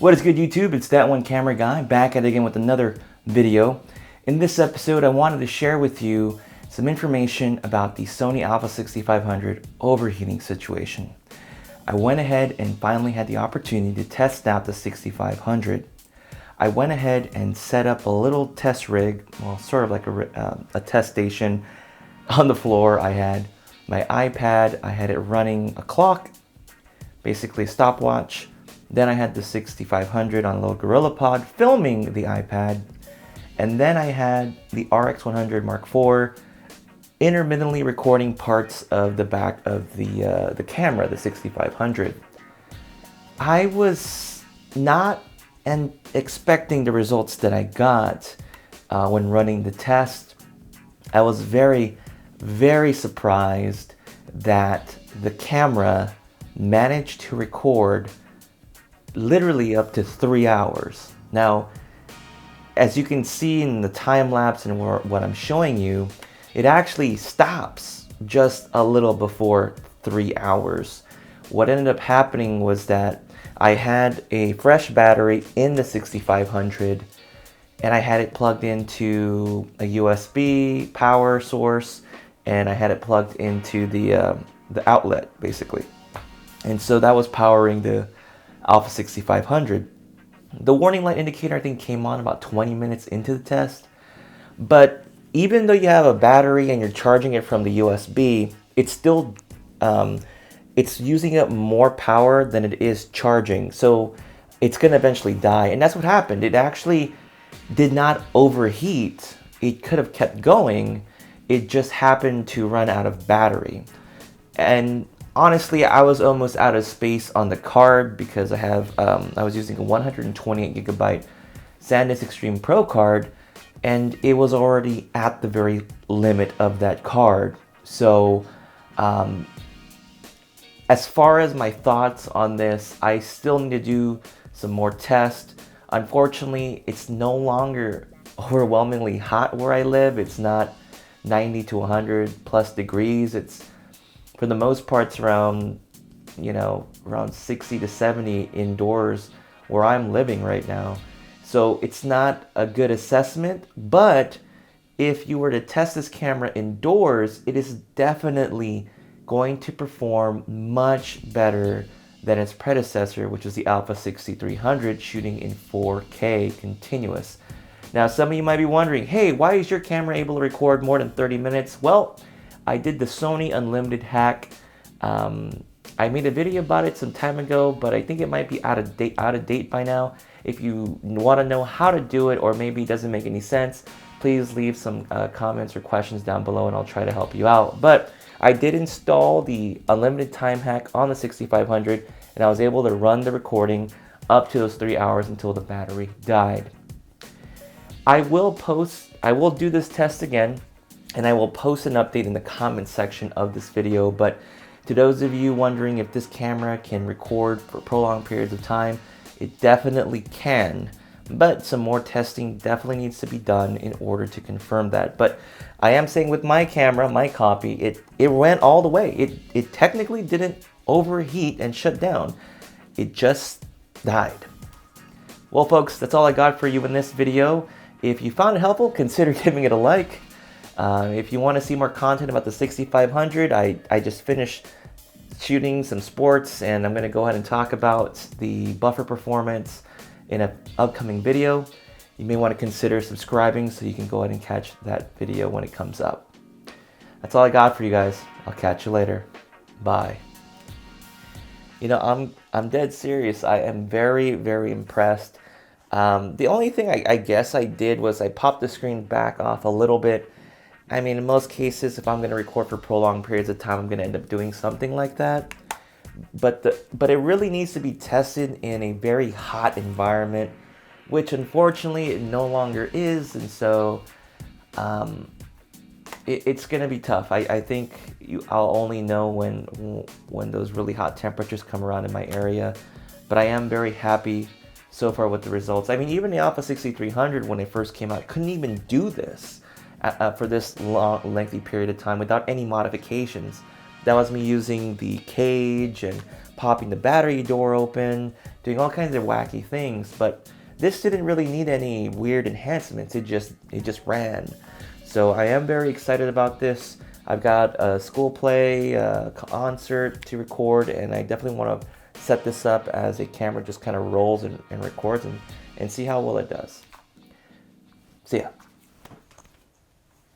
What is good, YouTube? It's That One Camera Guy back at it again with another video. In this episode, I wanted to share with you some information about the Sony a6500 overheating situation. I went ahead and finally had the opportunity to test out the 6500. I went ahead and set up a little test rig, well, sort of like a test station on the floor. I had my iPad, I had it running a clock, basically a stopwatch. Then I had the 6500 on a little Gorilla Pod filming the iPad. And then I had the RX100 Mark IV intermittently recording parts of the back of the camera, the 6500. I was not expecting the results that I got when running the test. I was very, very surprised that the camera managed to record literally up to 3 hours. Now, as you can see in the time lapse and what I'm showing you, it actually stops just a little before 3 hours. What ended up happening was that I had a fresh battery in the 6500 and I had it plugged into a USB power source, and I had it plugged into the outlet basically. And so that was powering the Alpha 6500. The warning light indicator I think came on about 20 minutes into the test. But even though you have a battery and you're charging it from the USB, it's still it's using up more power than it is charging. So it's going to eventually die. And that's what happened. It actually did not overheat. It could have kept going. It just happened to run out of battery. And honestly, I was almost out of space on the card because I was using a 128 gigabyte SanDisk Extreme Pro card, and it was already at the very limit of that card. So as far as my thoughts on this, I still need to do some more tests. Unfortunately, it's no longer overwhelmingly hot where I live. It's not 90 to 100 plus degrees. It's, for the most part, it's around 60 to 70 indoors where I'm living right now. So it's not a good assessment, but if you were to test this camera indoors, it is definitely going to perform much better than its predecessor, which was the Alpha 6300 shooting in 4K continuous. Now, some of you might be wondering, hey, why is your camera able to record more than 30 minutes? Well, I did the Sony Unlimited hack. I made a video about it some time ago, but I think it might be out of date by now. If you want to know how to do it, or maybe it doesn't make any sense, please leave some comments or questions down below and I'll try to help you out. But I did install the Unlimited time hack on the 6500 and I was able to run the recording up to those 3 hours until the battery died. I will do this test again, and I will post an update in the comments section of this video. But to those of you wondering if this camera can record for prolonged periods of time, it definitely can. But some more testing definitely needs to be done in order to confirm that. But I am saying with my camera, my copy, it went all the way. It technically didn't overheat and shut down. It just died. Well, folks, that's all I got for you in this video. If you found it helpful, consider giving it a like. If you want to see more content about the 6500, I just finished shooting some sports, and I'm going to go ahead and talk about the buffer performance in an upcoming video. You may want to consider subscribing so you can go ahead and catch that video when it comes up. That's all I got for you guys. I'll catch you later. Bye. I'm dead serious. I am very, very impressed. The only thing I guess I did was I popped the screen back off a little bit. I mean, in most cases, if I'm going to record for prolonged periods of time, I'm going to end up doing something like that. But it really needs to be tested in a very hot environment, which unfortunately it no longer is. And so it's going to be tough. I think I'll only know when those really hot temperatures come around in my area. But I am very happy so far with the results. I mean, even the Alpha 6300, when it first came out, couldn't even do this for this lengthy period of time without any modifications. That was me using the cage and popping the battery door open, doing all kinds of wacky things, but this didn't really need any weird enhancements. It just ran. So I am very excited about this. I've got a school play, a concert to record, and I definitely want to set this up as a camera just kind of rolls and records and see how well it does. See ya.